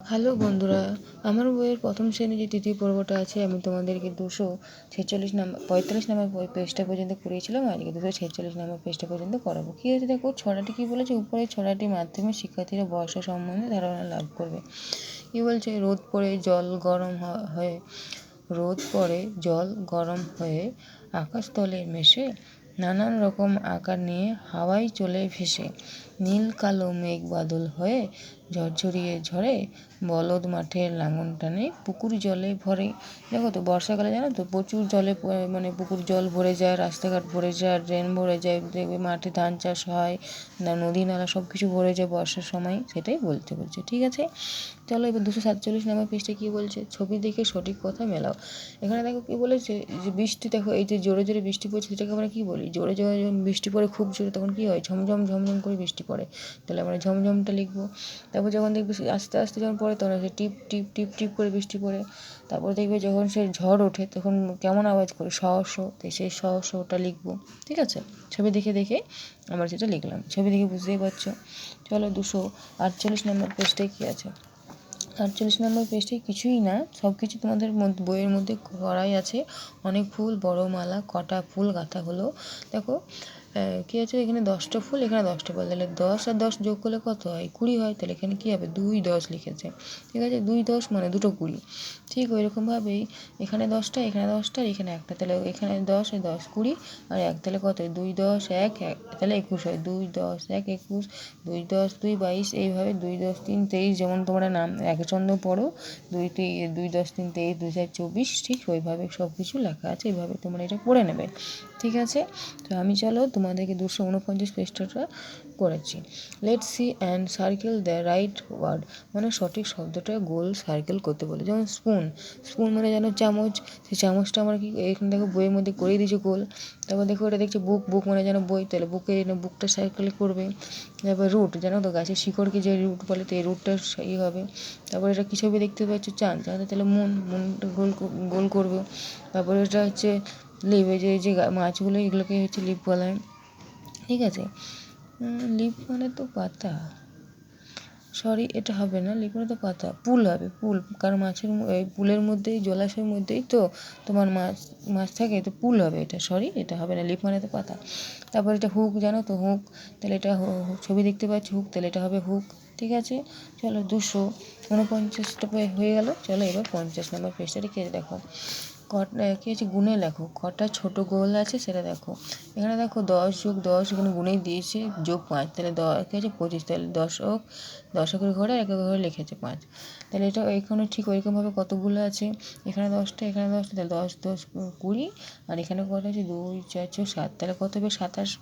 Hello বন্ধুরা, আমার বইয়ের প্রথম শ্রেণী যে তৃতীয় পর্বটা আছে আমি তোমাদেরকে 246 নাম্বার 45 নাম্বার পেজটা পর্যন্ত করিয়েছিলাম। আজকে 246 নাম্বার পেজটা পর্যন্ত করাবো। কী হয়েছে দেখো, ছড়াটি কী বলেছে, উপরে ছড়াটি মাধ্যমে শিক্ষার্থীরা বর্ষা সম্বন্ধে ধারণা লাভ করবে। কী বলছে, রোদ পড়ে জল গরম হয়ে আকাশতলে মেশে, নানান রকম আকার নিয়ে হাওয়ায় চলে ভেসে, নীল কালো মেঘ বাদল হয়ে ঝরঝরিয়ে ঝরে, বলদ মাঠের লাঙল টানে পুকুর জলে ভরে। দেখো তো বর্ষাকালে জানো তো প্রচুর জলে মানে পুকুর জল ভরে যায়, রাস্তাঘাট ভরে যায়, ড্রেন ভরে যায়, দেখবে মাঠে ধান চাষ হয়, নদী নালা সব কিছু ভরে যায় বর্ষার সময়, সেটাই বলছে। ঠিক আছে, চলো এবার 247 নাম্বার পেজটা কী বলছে, ছবি দেখে সঠিক কথা মেলাও। এখানে দেখো কী বলেছে, যে বৃষ্টি, দেখো এই যে জোরে জোরে বৃষ্টি পড়ছে সেটাকে আমরা কী বলি, জোরে জোরে যখন বৃষ্টি পড়ে খুব জোরে তখন কী হয়, ঝমঝম করে বৃষ্টি পড়ে, তাহলে আমরা ঝমঝমটা লিখবো। তারপর যখন দেখবে আস্তে আস্তে যখন পড়ে তখন সে টিপ টিপ টিপ টিপ করে বৃষ্টি পড়ে। তারপর দেখবে যখন সে ঝড় ওঠে তখন কেমন আওয়াজ করে, তো সেই ওটা লিখবো। ঠিক আছে, ছবি দেখে দেখে আমরা যেটা লিখলাম, ছবি দেখে বুঝতেই পারছো। চলো 248 নম্বর পেজটায় কী আছে। 48 নম্বর পেজটায় কিছুই না, সব কিছু তোমাদের বইয়ের মধ্যে করাই আছে। অনেক ফুল, বড় মালা, কটা ফুল গাঁথা হলো। দেখো কী আছে, এখানে 10টা ফুল, এখানে 10টা ফুল, তাহলে 10 আর 10 যোগ করলে কত হয়, 20 হয়। তাহলে এখানে কী হবে, 2 10 লিখেছে। ঠিক আছে, 2 10 মানে 2টো 20। ঠিক ওইরকমভাবেই এখানে 10টা, এখানে 10টা, এখানে একটা, তাহলে এখানে 10 আর 10 20 আর 1, তাহলে কত, 2 10 1 তাহলে 21 হয়। 2 10 1 21, 2 10 2 22, এইভাবে 2 10 3 23, যেমন তোমরা নাম একচন্দ্র পড়ো, 2 10 3 23 2 4 24, ঠিক ওইভাবে সব কিছু লেখা আছে, এইভাবে তোমরা এটা পড়ে নেবে। ঠিক আছে, তো আমি চলো তোমাদেরকে 249 পেজটা করেছি। Let see and circle the right word, মানে সঠিক শব্দটা গোল সার্কেল করতে বলে। যেমন স্পুন মানে যেন চামচ, সেই চামচটা আমরা কি এখানে দেখো বইয়ের মধ্যে করেই দিয়েছে গোল। তারপর দেখো এটা দেখছি বুক মানে যেন বই, তাহলে বুকটা সার্কেল করবে। তারপর রুট, জানো তো গাছের শিকড়কে যে রুট বলে, তো এই রুটটা হবে। তারপর এটা কী ছবি দেখতে পাচ্ছ, চাঁদ, তাহলে মুনটা গোল করবে। তারপর এটা হচ্ছে লিপ, এই যে মাছগুলো এগুলোকে হচ্ছে লিপ বলা হয়। ঠিক আছে, লিপ মানে তো পাতা, সরি এটা হবে না, লিপ মানে তো পাতা, পুল হবে, পুল, কারণ মাছের পুলের মধ্যেই, জলাশয়ের মধ্যেই তো তোমার মাছ থাকে, তো পুল হবে এটা, সরি এটা হবে না, লিপ মানে তো পাতা। তারপর এটা হুক, জানো তো হুক, তাহলে এটা ছবি দেখতে পাচ্ছি হুক, তাহলে এটা হবে হুক। ঠিক আছে, চলো 249টা হয়ে গেল। চলো এবার 50 নম্বর পেজটা রেখে দেখো, কী আছে, গুনে লেখো, কটা ছোট গোল আছে সেটা দেখো। এখানে দেখো 10 যোগ 10, এখানে গুনেই দিয়েছে, যোগ 5, তাহলে কী আছে 25, তাহলে দশকের ঘরে একের ঘরে লিখেছে 5, তাহলে এটা এখানে ঠিক ওইরকমভাবে কতগুলো আছে, এখানে 10টা, এখানে 10টা, তাহলে 10 10 20, আর এখানে কত আছে 2 4 6 7, তাহলে কত হবে 27।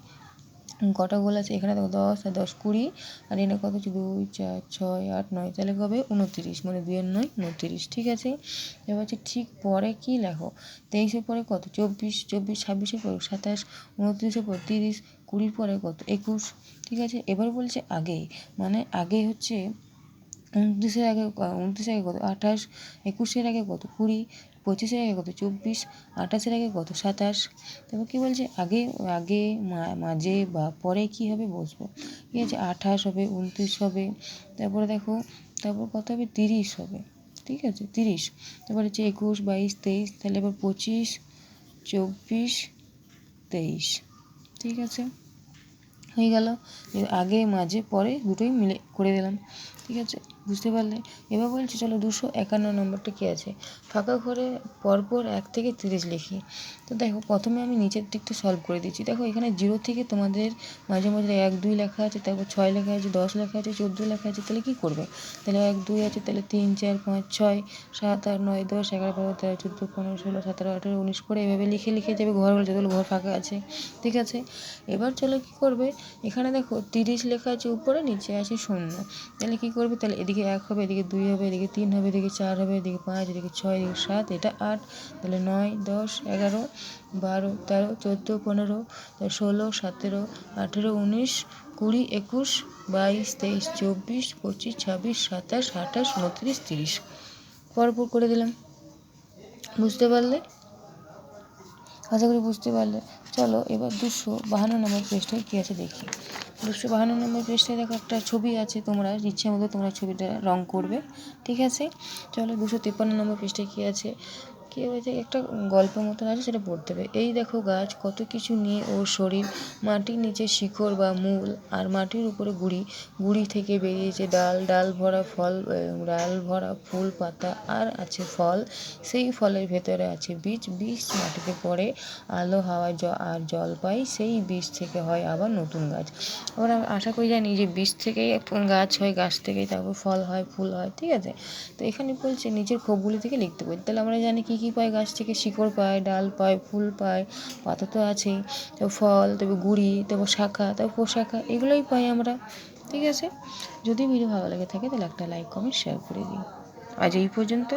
কটা গোল আছে, এখানে দেখো 10 আর 10 20, আর এখানে কত হচ্ছে 2 4 6 8 9, তাহলে কবে 29, মানে 2 এর 9 29। ঠিক আছে, এবার হচ্ছে ঠিক পরে কি লেখো, 23-এর পরে কত 24, 26-এর পরে 27, 29-এর পরে 30, 20-র পরে কত 21। ঠিক আছে, এবার বলছে আগে, মানে আগে হচ্ছে 29-এর আগে 29-এর আগে কত 28, 21-এর আগে কত 20, 25-এর আগে কত 24, 28-এর আগে কত 27। তারপর কী বলছে, আগে মাঝে বা পরে কী হবে বসবো। ঠিক আছে, 28 হবে, 29 হবে, তারপরে দেখো তারপর কত হবে 30 হবে। ঠিক আছে 30, তারপর হচ্ছে 21 22 23, তাহলে এবার 25 24 23। ঠিক আছে, হয়ে গেল, আগে মাঝে পরে দুটোই মিলে করে দিলাম। ঠিক আছে, বুঝতে পারলে। এবার বলছি চলো 251 নম্বরটা কী আছে, ফাঁকা ঘরে পরপর 1 থেকে 30 লিখি। তো দেখো প্রথমে আমি নিচের দিকটা সলভ করে দিচ্ছি। দেখো এখানে 0 থেকে তোমাদের মাঝে মাঝে 1 2 লেখা আছে, তারপর 6 লেখা আছে, 10 লেখা আছে, 14 লেখা আছে, তাহলে কী করবে, তাহলে 1 2 আছে, তাহলে 3 4 5 6 7 8 9 10 11 12 13 14 15 16 17 18 19 করে এভাবে লিখে লিখে যাবে ঘরগুলো, যতগুলো ঘর ফাঁকা আছে। ঠিক আছে, এবার চলো কী করবে, এখানে দেখো 30 লেখা আছে উপরে, নিচে আছে 0, তাহলে কী করবে, তাহলে এদিকে 1 হবে, এদিকে 2 হবে, এদিকে 3 হবে, এদিকে 4 হবে, এদিকে 5, এদিকে 6, এদিকে 7, এটা 8, তাহলে 9 10 11 12 13 14 15, 16 17 18 19 20 21 22 23 24 25 26 27 28 29 30, পরপর করে দিলাম। বুঝতে পারলে, আশা করি বুঝতে পারলে। চলো এবার 252 নম্বর পেজটায় কী আছে দেখি। 252 পৃষ্ঠায় দেখো একটা ছবি আছে, তোমরা ইচ্ছে মতো তোমরা ছবিটা রং করবে, ঠিক আছে। চলো 253 পৃষ্ঠায় কী আছে, কী হয়েছে, একটা গল্প মতন আছে, সেটা পড়তে হবে। এই দেখো গাছ কত কিছু নিয়ে ওর শরীর, মাটির নিচে শিকড় বা মূল, আর মাটির উপরে গুঁড়ি, গুঁড়ি থেকে বেরিয়েছে ডাল, ডাল ভরা ফল, ডাল ভরা ফুল পাতা, আর আছে ফল। সেই ফলের ভেতরে আছে বীজ, বীজ মাটিতে পড়ে, আলো হাওয়া আর জল পাই, সেই বীজ থেকে হয় আবার নতুন গাছ। আমরা আশা করি জানি যে বীজ থেকেই গাছ হয়, গাছ থেকেই তারপর ফল হয়, ফুল হয়, ঠিক আছে। তো এখানে বলছে নিজের ক্ষোভগুলি থেকে লিখতে বলছে। তাহলে আমরা জানি কী কী পাই গাছ থেকে, শিকড় পাই, ডাল পাই, ফুল পাই, পাতা তো আছেই, তারপর ফল, তারপর গুঁড়ি, তারপর শাখা, তারপর প্রশাখা, এগুলোই পাই আমরা, ঠিক আছে। যদি ভিডিও ভালো লেগে থাকে তাহলে একটা লাইক কমেন্ট শেয়ার করে দিই। আজ এই পর্যন্ত।